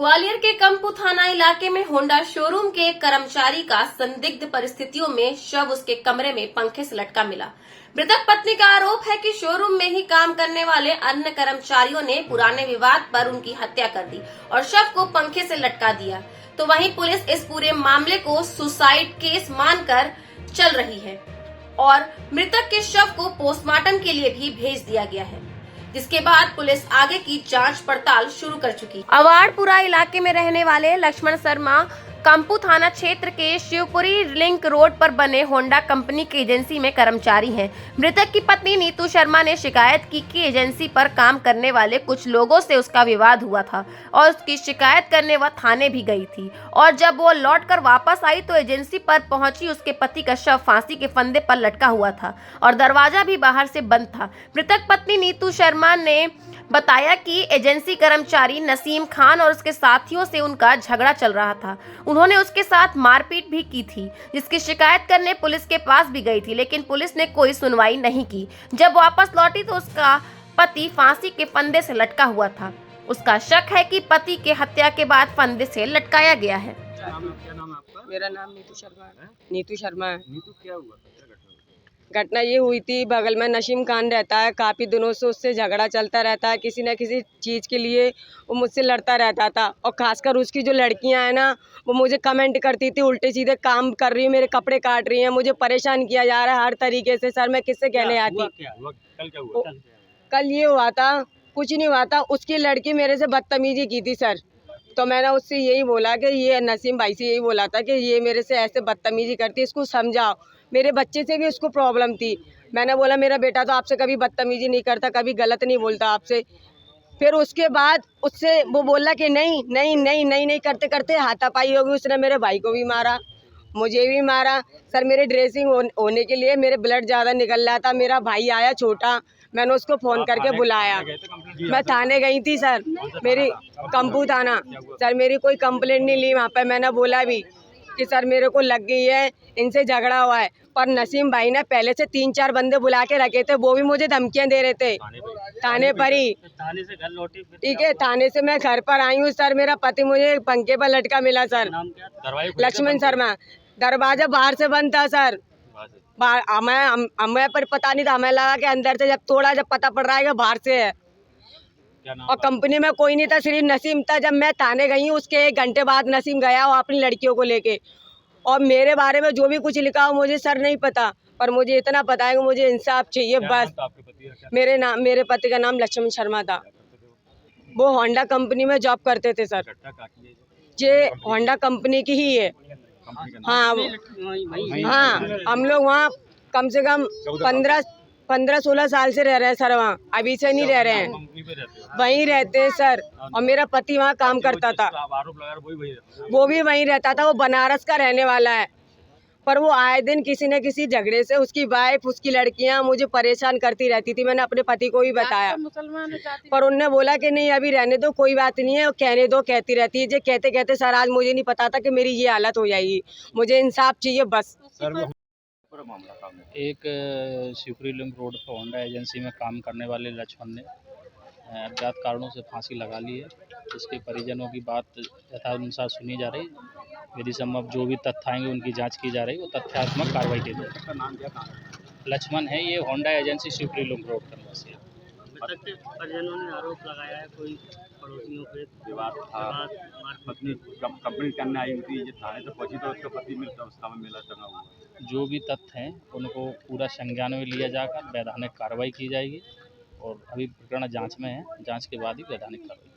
ग्वालियर के कंपू थाना इलाके में होंडा शोरूम के एक कर्मचारी का संदिग्ध परिस्थितियों में शव उसके कमरे में पंखे से लटका मिला। मृतक पत्नी का आरोप है कि शोरूम में ही काम करने वाले अन्य कर्मचारियों ने पुराने विवाद पर उनकी हत्या कर दी और शव को पंखे से लटका दिया। तो वहीं पुलिस इस पूरे मामले को सुसाइड केस मानकर चल रही है और मृतक के शव को पोस्टमार्टम के लिए भी भेज दिया गया है, जिसके बाद पुलिस आगे की जांच पड़ताल शुरू कर चुकी है। अवाड़पुरा इलाके में रहने वाले लक्ष्मण शर्मा कंपू थाना क्षेत्र के शिवपुरी लिंक रोड पर बने होंडा कंपनी की एजेंसी में कर्मचारी हैं। मृतक की पत्नी नीतू शर्मा ने शिकायत की कि एजेंसी पर काम करने वाले कुछ लोगों से उसका विवाद हुआ था और उसकी शिकायत करने वह थाने भी गई थी और जब वो लौटकर वापस आई तो एजेंसी पर पहुंची उसके पति का शव फांसी के फंदे पर लटका हुआ था और दरवाजा भी बाहर से बंद था। मृतक पत्नी नीतू शर्मा ने बताया कि एजेंसी कर्मचारी नसीम खान और उसके साथियों से उनका झगड़ा चल रहा था। उन्होंने उसके साथ मारपीट भी की थी, जिसकी शिकायत करने पुलिस के पास भी गई थी, लेकिन पुलिस ने कोई सुनवाई नहीं की। जब वापस लौटी तो उसका पति फांसी के फंदे से लटका हुआ था। उसका शक है कि पति के हत्या के बाद फंदे से लटकाया गया है। क्या नाम है आपका? मेरा नाम नीतू शर्मा है? है। नीतू शर्मा है। नीतू क्या हुआ? क्या घटना हुई? घटना ये हुई थी, बगल में नसीम खान रहता है, काफ़ी दिनों से उससे झगड़ा चलता रहता है, किसी न किसी चीज़ के लिए वो मुझसे लड़ता रहता था और खासकर उसकी जो लड़कियां हैं ना, वो मुझे कमेंट करती थी, उल्टे सीधे काम कर रही है, मेरे कपड़े काट रही हैं, मुझे परेशान किया जा रहा है हर तरीके से। सर मैं किससे कहने आती। कल क्या हुआ? कल ये हुआ था, कुछ नहीं हुआ था, उसकी लड़की मेरे से बदतमीजी की थी सर। तो मैंने उससे यही बोला कि ये नसीम भाई से यही बोला था कि ये मेरे से ऐसे बदतमीजी करती है, इसको समझाओ। मेरे बच्चे से भी उसको प्रॉब्लम थी। मैंने बोला मेरा बेटा तो आपसे कभी बदतमीजी नहीं करता, कभी गलत नहीं बोलता आपसे। फिर उसके बाद उससे वो बोला कि नहीं नहीं नहीं नहीं नहीं करते करते हाथापाई होगी। उसने मेरे भाई को भी मारा, मुझे भी मारा। सर मेरे ड्रेसिंग होने के लिए मेरे ब्लड ज़्यादा निकल रहा था। मेरा भाई आया छोटा, मैंने उसको फ़ोन करके बुलाया। मैं थाने गई थी सर, मेरी कंपू थाना। सर मेरी कोई कंप्लेंट नहीं ली वहाँ पे। मैंने बोला भी कि सर मेरे को लग गई है, इनसे झगड़ा हुआ है। पर नसीम भाई ने पहले से 3-4 बंदे बुला के रखे थे, वो भी मुझे धमकियाँ दे रहे थे थाने पर ही। थाने से घर लौटी? ठीक है, थाने से मैं घर पर आई हूँ सर। मेरा पति मुझे पंखे पर लटका मिला सर। नाम क्या? दरवाजे खुले थे? लक्ष्मण शर्मा। दरवाजा बाहर से बंद था सर। हमें पर पता नहीं था, हमें लगा कि अंदर से, जब पता पड़ रहा है कि बाहर से है। क्या नाम? और कंपनी में कोई नहीं था, सिर्फ नसीम था। जब मैं थाने गई हूँ उसके 1 घंटे बाद नसीम गया और अपनी लड़कियों को लेके। और मेरे बारे में जो भी कुछ लिखा हो मुझे सर नहीं पता, पर मुझे इतना पता है कि मुझे इंसाफ चाहिए बस। आपके पति का क्या? मेरे पति का नाम लक्ष्मण शर्मा था। वो होंडा कंपनी में जॉब करते थे सर। घटना कहाँ की है? ये होंडा कंपनी की ही है। कंपनी का नाम? हाँ हाँ, हम लोग वहाँ कम से कम 15-16 साल से रह रहे हैं सर। वहाँ अभी से नहीं रह रहे हैं, कंपनी पे रहते हो? वहीं रहते हैं सर। और मेरा पति वहाँ काम करता था, आप आरोप लगा रहे हो, वही रहता है? वो भी वहीं रहता था। वो बनारस का रहने वाला है, पर वो आए दिन किसी न किसी झगड़े से उसकी वाइफ, उसकी लड़कियां मुझे परेशान करती रहती थी। मैंने अपने पति को भी बताया, पर उनने बोला कि नहीं अभी रहने दो, कोई बात नहीं है, कहने दो, कहती रहती है। जो कहते कहते सर आज मुझे नहीं पता था कि मेरी ये हालत हो जाएगी। मुझे इंसाफ चाहिए बस। एक शिवपुरी लिंक रोड पर होंडा एजेंसी में काम करने वाले लक्ष्मण ने अज्ञात कारणों से फांसी लगा ली है। इसके परिजनों की बात यथानुसार सुनी जा रही। यदि संभव जो भी तथ्य आएंगे उनकी जांच की जा रही, वो तथ्यात्मक कार्रवाई की जाएगी। उसका नाम क्या? कहाँ है? लक्ष्मण है, ये Honda agency Shivpuri link road का निवासी है। परिजनों ने आरोप लगाया है कोई पड़ोसियों पे विवाद था, पत्नी कंपनी करने आई थी, ये थाने तक पहुंची तो उसका पति मिलता अवस्था में मिला टंगा हुआ। जो भी तथ्य हैं उनको पूरा संज्ञान में लिया जाकर वैधानिक कार्रवाई की जाएगी और अभी प्रकरण जांच में है। जांच के बाद ही वैधानिक कार्रवाई